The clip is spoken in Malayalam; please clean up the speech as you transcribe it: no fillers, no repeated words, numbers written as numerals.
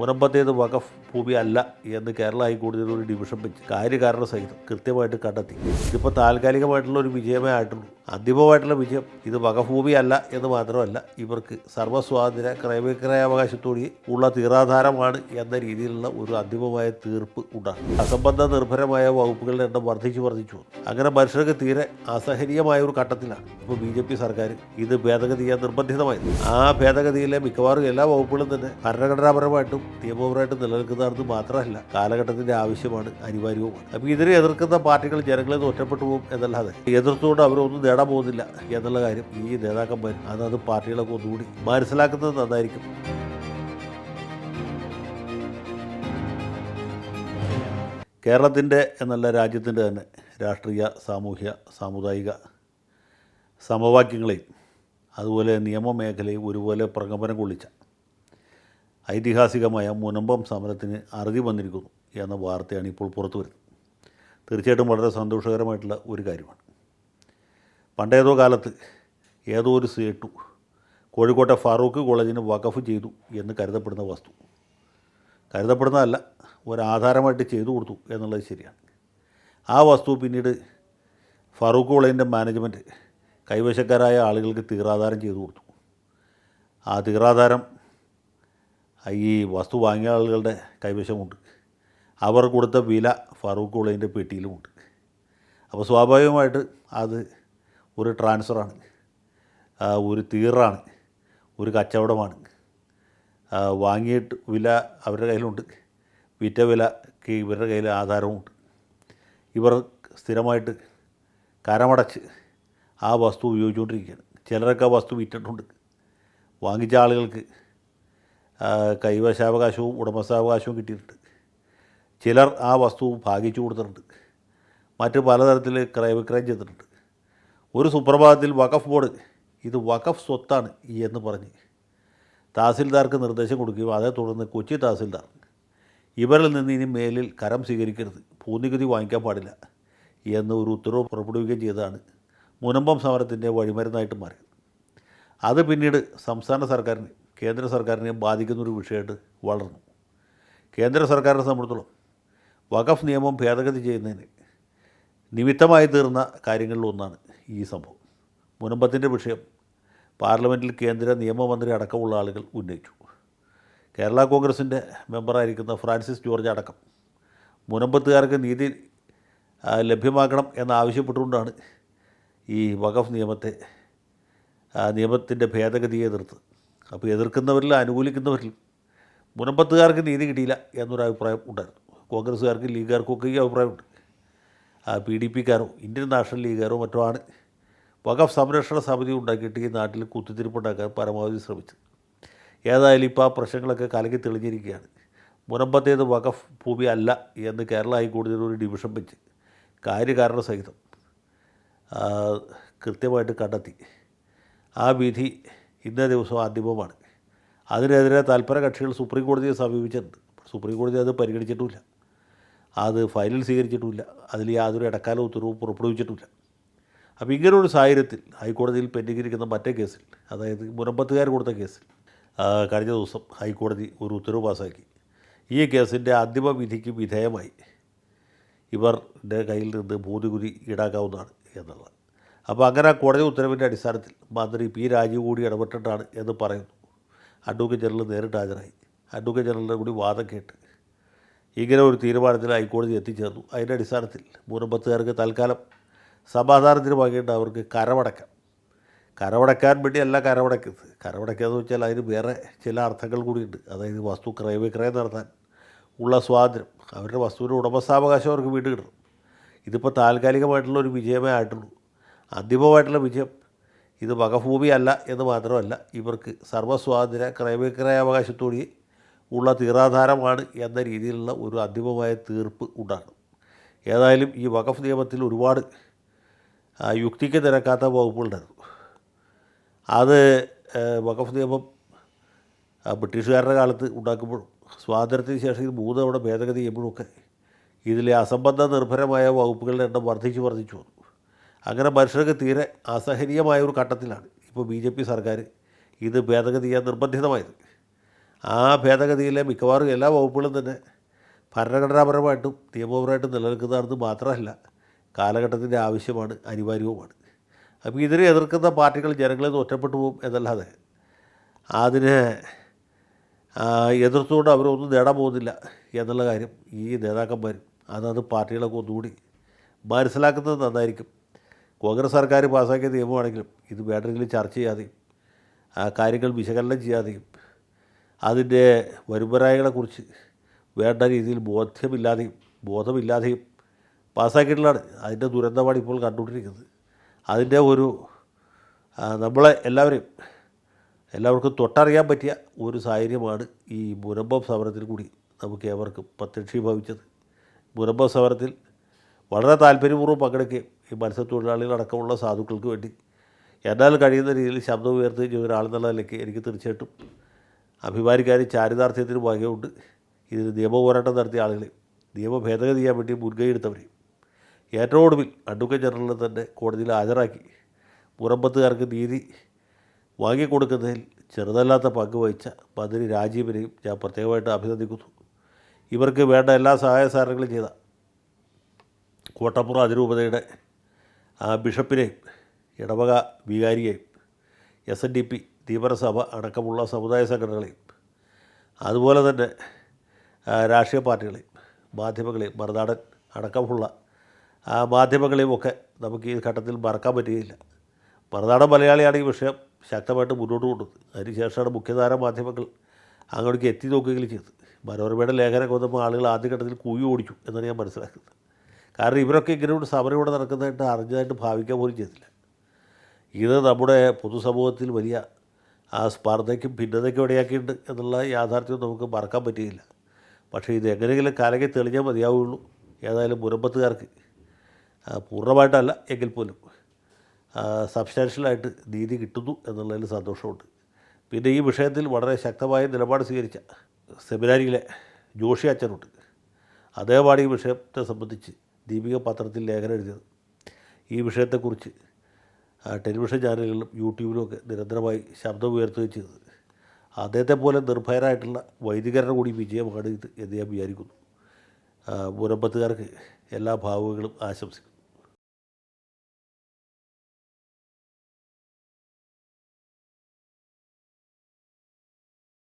മുനമ്പത്തേത് വഖഫ് ഭൂമി അല്ല എന്ന് കേരള ഹൈക്കോടതിയിൽ ഒരു ഡിവിഷൻ വെച്ച് കാര്യകാരണ സഹിതം കൃത്യമായിട്ട് കണ്ടെത്തി. ഇതിപ്പോൾ താൽക്കാലികമായിട്ടുള്ള ഒരു വിജയമേ ആയിട്ടുള്ളൂ. അന്തിമമായിട്ടുള്ള വിജയം ഇത് വഖഫ് ഭൂമി അല്ല എന്ന് മാത്രമല്ല, ഇവർക്ക് സർവ്വസ്വാതന്ത്ര്യ ക്രയവിക്രയാവകാശത്തോടെ ഉള്ള തീറാധാരമാണ് എന്ന രീതിയിലുള്ള ഒരു അന്തിമമായ തീർപ്പ് ഉണ്ടാകും. അസംബന്ധ നിർഭരമായ വകുപ്പുകളുടെ എണ്ണം വർദ്ധിച്ചു വന്നു. അങ്ങനെ മനുഷ്യർക്ക് തീരെ അസഹനീയമായ ഒരു ഘട്ടത്തിലാണ് ഇപ്പോൾ BJP സർക്കാർ ഇത് ഭേദഗതി ചെയ്യാൻ നിർബന്ധിതമായത്. ആ ഭേദഗതിയിലെ മിക്കവാറും എല്ലാ വകുപ്പുകളും തന്നെ ഭരണഘടനാപരമായിട്ടും നിയമപരമായിട്ടും നിലനിൽക്കുന്നതാണെന്ന് മാത്രമല്ല, കാലഘട്ടത്തിൻ്റെ ആവശ്യമാണ്, അനിവാര്യവുമാണ്. അപ്പോൾ ഇതിനെ എതിർക്കുന്ന പാർട്ടികൾ ജനങ്ങളിൽ നിന്ന് ഒറ്റപ്പെട്ടു പോകും എന്നല്ലാതെ എതിർത്തുകൊണ്ട് അവരൊന്നും നേടാൻ പോകുന്നില്ല എന്നുള്ള കാര്യം ഈ നേതാക്കന്മാർ അതത് പാർട്ടികളൊക്കെ ഒന്നുകൂടി മനസ്സിലാക്കുന്നത് നന്നായിരിക്കും. കേരളത്തിൻ്റെ എന്നല്ല രാജ്യത്തിൻ്റെ തന്നെ രാഷ്ട്രീയ, സാമൂഹ്യ, സാമുദായിക സമവാക്യങ്ങളെയും അതുപോലെ നിയമമേഖലയും ഒരുപോലെ പ്രകമ്പനം കൊള്ളിച്ച ഐതിഹാസികമായ മുനമ്പം സമരത്തിന് അറുതി വന്നിരിക്കുന്നു എന്ന വാർത്തയാണ് ഇപ്പോൾ പുറത്തു വരുന്നത്. തീർച്ചയായിട്ടും വളരെ സന്തോഷകരമായിട്ടുള്ള ഒരു കാര്യമാണ്. പണ്ടേതോ കാലത്ത് ഏതോ ഒരു സേട്ടു കോഴിക്കോട്ടെ ഫാറൂഖ് കോളേജിന് വഖഫ് ചെയ്തു എന്ന് കരുതപ്പെടുന്ന വസ്തു, കരുതപ്പെടുന്നതല്ല, ഒരാധാരമായിട്ട് ചെയ്തു കൊടുത്തു എന്നുള്ളത് ശരിയാണ്. ആ വസ്തു പിന്നീട് ഫാറൂഖ് കോളേജിൻ്റെ മാനേജ്മെൻറ്റ് കൈവശക്കാരായ ആളുകൾക്ക് തീറാധാരം ചെയ്തു കൊടുത്തു. ആ തീറാധാരം ഈ വസ്തു വാങ്ങിയ ആളുകളുടെ കൈവശമുണ്ട്. അവർ കൊടുത്ത വില ഫാറൂഖ് കോളേജിൻ്റെ പെട്ടിയിലുമുണ്ട്. അപ്പോൾ സ്വാഭാവികമായിട്ട് അത് ഒരു ട്രാൻസ്ഫറാണ്, ഒരു തീറാണ്, ഒരു കച്ചവടമാണ്. വാങ്ങിയിട്ട് വില അവരുടെ കയ്യിലുണ്ട്, വിറ്റ വിലക്ക് ഇവരുടെ കയ്യിൽ ആധാരവുമുണ്ട്. ഇവർ സ്ഥിരമായിട്ട് കരമടച്ച് ആ വസ്തു ഉപയോഗിച്ചുകൊണ്ടിരിക്കുകയാണ്. ചിലരൊക്കെ ആ വസ്തു വിറ്റിട്ടുണ്ട്. വാങ്ങിച്ച ആളുകൾക്ക് കൈവശാവകാശവും ഉടമസ്ഥാവകാശവും കിട്ടിയിട്ടുണ്ട്. ചിലർ ആ വസ്തു ഭാഗിച്ചു കൊടുത്തിട്ടുണ്ട്. മറ്റ് പലതരത്തിൽ ക്രയവിക്രയം ചെയ്തിട്ടുണ്ട്. ഒരു സുപ്രഭാതത്തിൽ വഖഫ് ബോർഡ് ഇത് വഖഫ് സ്വത്താണ് എന്ന് പറഞ്ഞ് തഹസിൽദാർക്ക് നിർദ്ദേശം കൊടുക്കുകയും അതേ തുടർന്ന് കൊച്ചി തഹസിൽദാർ ഇവരിൽ നിന്ന് ഇനി മേലിൽ കരം സ്വീകരിക്കരുത്, ഭൂനികുതി വാങ്ങിക്കാൻ പാടില്ല എന്ന് ഒരു ഉത്തരവ് പുറപ്പെടുവിക്കുകയും ചെയ്തതാണ് മുനമ്പം സമരത്തിൻ്റെ വഴിമരുന്നായിട്ട് മാറിയത്. അത് പിന്നീട് സംസ്ഥാന സർക്കാരിന്, കേന്ദ്ര സർക്കാരിനെ ബാധിക്കുന്നൊരു വിഷയമായിട്ട് വളർന്നു. കേന്ദ്ര സർക്കാരിനെ സംബന്ധിച്ചിടത്തോളം വഖഫ് നിയമം ഭേദഗതി ചെയ്യുന്നതിന് നിമിത്തമായി തീർന്ന കാര്യങ്ങളിലൊന്നാണ് ഈ സംഭവം. മുനമ്പത്തിൻ്റെ വിഷയം പാർലമെൻറ്റിൽ കേന്ദ്ര നിയമമന്ത്രി അടക്കമുള്ള ആളുകൾ ഉന്നയിച്ചു. കേരള കോൺഗ്രസിൻ്റെ മെമ്പറായിരിക്കുന്ന ഫ്രാൻസിസ് ജോർജ് അടക്കം മുനമ്പത്തുകാർക്ക് നീതി ലഭ്യമാക്കണം എന്നാവശ്യപ്പെട്ടുകൊണ്ടാണ് ഈ വഖഫ് നിയമത്തിൻ്റെ ഭേദഗതിയെ എതിർത്തത്. അപ്പോൾ എതിർക്കുന്നവരിൽ അനുകൂലിക്കുന്നവരിൽ മുനമ്പത്തുകാർക്ക് നീതി കിട്ടിയില്ല എന്നൊരു അഭിപ്രായം ഉണ്ടായിരുന്നു. കോൺഗ്രസ്സുകാർക്കും ലീഗുകാർക്കൊക്കെ ഈ അഭിപ്രായമുണ്ട്. PDPക്കാരോ ഇന്ത്യൻ നാഷണൽ ലീഗുകാരോ മറ്റോ ആണ് വഖഫ് സംരക്ഷണ സമിതി ഉണ്ടാക്കിയിട്ട് ഈ നാട്ടിൽ കുത്തിത്തിരിപ്പുണ്ടാക്കാൻ പരമാവധി ശ്രമിച്ചത്. ഏതായാലും ഇപ്പോൾ ആ പ്രശ്നങ്ങളൊക്കെ കലക്കി തെളിഞ്ഞിരിക്കുകയാണ്. മുനമ്പത്തേത് വഖഫ് ഭൂമി അല്ല എന്ന് കേരള ഹൈക്കോടതിയിൽ ഒരു ഡിവിഷൻ വെച്ച് കാര്യകാരണ സഹിതം കൃത്യമായിട്ട് കണ്ടെത്തി. ആ വിധി ഇന്നേ ദിവസം അന്തിമമാണ്. അതിനെതിരെ തൽപര കക്ഷികൾ സുപ്രീം കോടതിയെ സമീപിച്ചിട്ടുണ്ട്. സുപ്രീം കോടതി അത് പരിഗണിച്ചിട്ടുമില്ല, അത് ഫയലിൽ സ്വീകരിച്ചിട്ടുമില്ല, അതിൽ യാതൊരു ഇടക്കാല ഉത്തരവും പുറപ്പെടുവിച്ചിട്ടുമില്ല. അപ്പോൾ ഇങ്ങനൊരു സാഹചര്യത്തിൽ ഹൈക്കോടതിയിൽ പെൻഡിങ്ങിരിക്കുന്ന മറ്റേ കേസിൽ, അതായത് മുനമ്പത്തുകാർ കൊടുത്ത കേസിൽ കഴിഞ്ഞ ദിവസം ഹൈക്കോടതി ഒരു ഉത്തരവ് പാസ്സാക്കി. ഈ കേസിൻ്റെ അന്തിമ വിധിക്ക് വിധേയമായി ഇവരുടെ കയ്യിൽ നിന്ന് ഭൂനികുതി ഈടാക്കാവുന്നതാണ് എന്നുള്ളത്. അപ്പോൾ അങ്ങനെ കോടതി ഉത്തരവിൻ്റെ അടിസ്ഥാനത്തിൽ മന്ത്രി P. രാജീവ് കൂടി ഇടപെട്ടിട്ടാണ് എന്ന് പറയുന്നു. അഡ്വക്കേറ്റ് ജനറൽ നേരിട്ട് ഹാജരായി. അഡ്വക്കേറ്റ് ജനറലിൻ്റെ കൂടി വാദം കേട്ട് ഇങ്ങനെ ഒരു തീരുമാനത്തിൽ ഹൈക്കോടതി എത്തിച്ചേർന്നു. അതിൻ്റെ അടിസ്ഥാനത്തിൽ മുനമ്പത്തുകാർക്ക് തൽക്കാലം സമാധാനത്തിന് വാങ്ങിയിട്ട് അവർക്ക് കരമടക്കാൻ വേണ്ടിയല്ല കരമടക്കുക എന്ന് വെച്ചാൽ അതിന് വേറെ ചില അർത്ഥങ്ങൾ കൂടിയുണ്ട്. അതായത് വസ്തു ക്രയവിക്രയം നടത്താൻ ഉള്ള സ്വാതന്ത്ര്യം, അവരുടെ വസ്തുവിൻ്റെ ഉടമസ്ഥാവകാശം അവർക്ക് വീണ്ടും കിട്ടണം. ഇതിപ്പോൾ താൽക്കാലികമായിട്ടുള്ള ഒരു വിജയമേ ആയിട്ടുള്ളൂ. അന്തിമമായിട്ടുള്ള വിജയം ഇത് വഖഫ് ഭൂമി അല്ല എന്ന് മാത്രമല്ല, ഇവർക്ക് സർവ്വസ്വാതന്ത്ര്യ ക്രയവിക്രയാവകാശത്തോടെ ഉള്ള തീറാധാരമാണ് എന്ന രീതിയിലുള്ള ഒരു അന്തിമമായ തീർപ്പ് ഉണ്ടാകണം. ഏതായാലും ഈ വഖഫ് നിയമത്തിൽ ഒരുപാട് യുക്തിക്ക് നിരക്കാത്ത വകുപ്പുകളുണ്ടായിരുന്നു. അത് വഖഫ് നിയമം ബ്രിട്ടീഷുകാരുടെ കാലത്ത് ഉണ്ടാക്കുമ്പോഴും സ്വാതന്ത്ര്യത്തിന് ശേഷം ഇത് 3 തവണ ഭേദഗതി ചെയ്യുമ്പോഴൊക്കെ ഇതിലെ അസംബന്ധ നിർഭരമായ വകുപ്പുകളുടെ എണ്ണം വർദ്ധിച്ചു വന്നു. അങ്ങനെ മനുഷ്യർക്ക് തീരെ അസഹനീയമായ ഒരു ഘട്ടത്തിലാണ് ഇപ്പോൾ BJP സർക്കാർ ഇത് ഭേദഗതി ചെയ്യാൻ നിർബന്ധിതമായത്. ആ ഭേദഗതിയിലെ മിക്കവാറും എല്ലാ വകുപ്പുകളും തന്നെ ഭരണഘടനാപരമായിട്ടും നിയമപരമായിട്ടും നിലനിൽക്കുന്നതാണെന്ന് മാത്രമല്ല കാലഘട്ടത്തിൻ്റെ ആവശ്യമാണ്, അനിവാര്യവുമാണ്. അപ്പോൾ ഇതിനെ എതിർക്കുന്ന പാർട്ടികൾ ജനങ്ങളിൽ നിന്ന് ഒറ്റപ്പെട്ടു പോകും എന്നല്ലാതെ അതിനെ എതിർത്തുകൊണ്ട് അവരൊന്നും നേടാൻ പോകുന്നില്ല എന്നുള്ള കാര്യം ഈ നേതാക്കന്മാരും അതത് പാർട്ടികളൊക്കെ ഒന്നുകൂടി മനസ്സിലാക്കുന്നത് നന്നായിരിക്കും. കോൺഗ്രസ് സർക്കാർ പാസ്സാക്കിയ നിയമമാണെങ്കിലും ഇത് വേണ്ടെങ്കിലും ചർച്ച ചെയ്യാതെയും കാര്യങ്ങൾ വിശകലനം ചെയ്യാതെയും അതിൻ്റെ വരുംവരായികളെക്കുറിച്ച് വേണ്ട രീതിയിൽ ബോധമില്ലാതെയും പാസ്സാക്കിയിട്ടുള്ളതാണ്. അതിൻ്റെ ദുരന്തമാണ് ഇപ്പോൾ കണ്ടുകൊണ്ടിരിക്കുന്നത്. അതിൻ്റെ ഒരു നമ്മളെ എല്ലാവർക്കും തൊട്ടറിയാൻ പറ്റിയ ഒരു സാഹചര്യമാണ് ഈ മുനമ്പം സമരത്തിൽ കൂടി നമുക്ക് ഏവർക്കും പ്രത്യക്ഷീഭവിച്ചത്. മുനമ്പം സമരത്തിൽ വളരെ താല്പര്യപൂർവ്വം പങ്കെടുക്കുകയും ഈ മത്സ്യത്തൊഴിലാളികളടക്കമുള്ള സാധുക്കൾക്ക് വേണ്ടി എന്നാൽ കഴിയുന്ന രീതിയിൽ ശബ്ദം ഉയർത്തുകയും ചെയ്ത ഒരാളെന്നുള്ള നിലയ്ക്ക് എനിക്ക് തീർച്ചയായിട്ടും അഭിമാനിക്കാനും ചാരിതാർത്ഥ്യത്തിന് ഭാഗ്യമുണ്ട്. ഇതിന് നിയമപോരാട്ടം നടത്തിയ ആളുകളെയും നിയമ ഭേദഗതി ചെയ്യാൻ വേണ്ടി മുൻകൈ എടുത്തവരെയും ഏറ്റവും ഒടുവിൽ അഡ്വക്കേറ്റ് ജനറലിനെ തന്നെ കോടതിയിൽ ഹാജരാക്കി മുനമ്പത്തുകാർക്ക് നീതി വാങ്ങിക്കൊടുക്കുന്നതിൽ ചെറുതല്ലാത്ത പങ്ക് വഹിച്ച മന്ത്രി രാജീവിനെയും ഞാൻ പ്രത്യേകമായിട്ട് അഭിനന്ദിക്കുന്നു. ഇവർക്ക് വേണ്ട എല്ലാ സഹായ സഹകരണങ്ങളും ചെയ്ത കോട്ടപ്പുറം അതിരൂപതയുടെ ബിഷപ്പിനെയും ഇടവക വികാരിയെയും SNDP തീവ്രസഭ അടക്കമുള്ള സമുദായ സംഘടനകളെയും അതുപോലെ തന്നെ രാഷ്ട്രീയ പാർട്ടികളെയും മാധ്യമങ്ങളെയും മറുനാടൻ അടക്കമുള്ള മാധ്യമങ്ങളെയും ഒക്കെ നമുക്ക് ഈ ഘട്ടത്തിൽ മറക്കാൻ പറ്റുകയില്ല. മറുനാടൻ മലയാളിയാണ് ഈ വിഷയം ശക്തമായിട്ട് മുന്നോട്ട് കൊണ്ടുവന്നത്. അതിനുശേഷമാണ് മുഖ്യധാര മാധ്യമങ്ങൾ അങ്ങോട്ടേക്ക് എത്തി നോക്കുകയും ചെയ്തത്. മനോരമയുടെ ലേഖനം വന്നപ്പോൾ ആളുകൾ ആദ്യഘട്ടത്തിൽ കൂയി ഓടിച്ചു എന്നാണ് ഞാൻ മനസ്സിലാക്കുന്നത്. കാരണം ഇവരൊക്കെ ഇങ്ങനെ ഒരു സമരം ഇവിടെ നടക്കുന്നതായിട്ട് അറിഞ്ഞതായിട്ട് ഭാവിക്കാൻ പോലും ചെയ്തില്ല. ഇത് നമ്മുടെ പൊതുസമൂഹത്തിൽ വലിയ സ്പർദ്ധയ്ക്കും ഭിന്നതയ്ക്കും ഇടയാക്കിയിട്ടുണ്ട് എന്നുള്ള യാഥാർത്ഥ്യം നമുക്ക് മറക്കാൻ പറ്റുകയില്ല. പക്ഷേ ഇത് എങ്ങനെയെങ്കിലും കാലകെ തെളിഞ്ഞാൽ മതിയാവുകയുള്ളൂ. ഏതായാലും മുനമ്പത്തുകാർക്ക് പൂർണ്ണമായിട്ടല്ല എങ്കിൽ പോലും സബ്സ്റ്റാൻഷ്യലായിട്ട് നീതി കിട്ടുന്നു എന്നുള്ളതിൽ സന്തോഷമുണ്ട്. പിന്നെ ഈ വിഷയത്തിൽ വളരെ ശക്തമായ നിലപാട് സ്വീകരിച്ച സെമിനാരിയിലെ ജോഷി അച്ഛനുണ്ട്. അദ്ദേഹമാണ് ഈ വിഷയത്തെ സംബന്ധിച്ച് ദീപിക പത്രത്തിൽ ലേഖനം എഴുതിയത്. ഈ വിഷയത്തെക്കുറിച്ച് ടെലിവിഷൻ ചാനലുകളിലും യൂട്യൂബിലുമൊക്കെ നിരന്തരമായി ശബ്ദം ഉയർത്തുകയും ചെയ്തത്. അദ്ദേഹത്തെ പോലെ നിർഭയരായിട്ടുള്ള വൈദികരുടെ കൂടി വിജയമാണ് ഇത് എന്ന് ഞാൻ വിചാരിക്കുന്നു. മുനമ്പത്തുകാർക്ക് എല്ലാ ഭാവുകളും ആശംസിക്കുന്നു.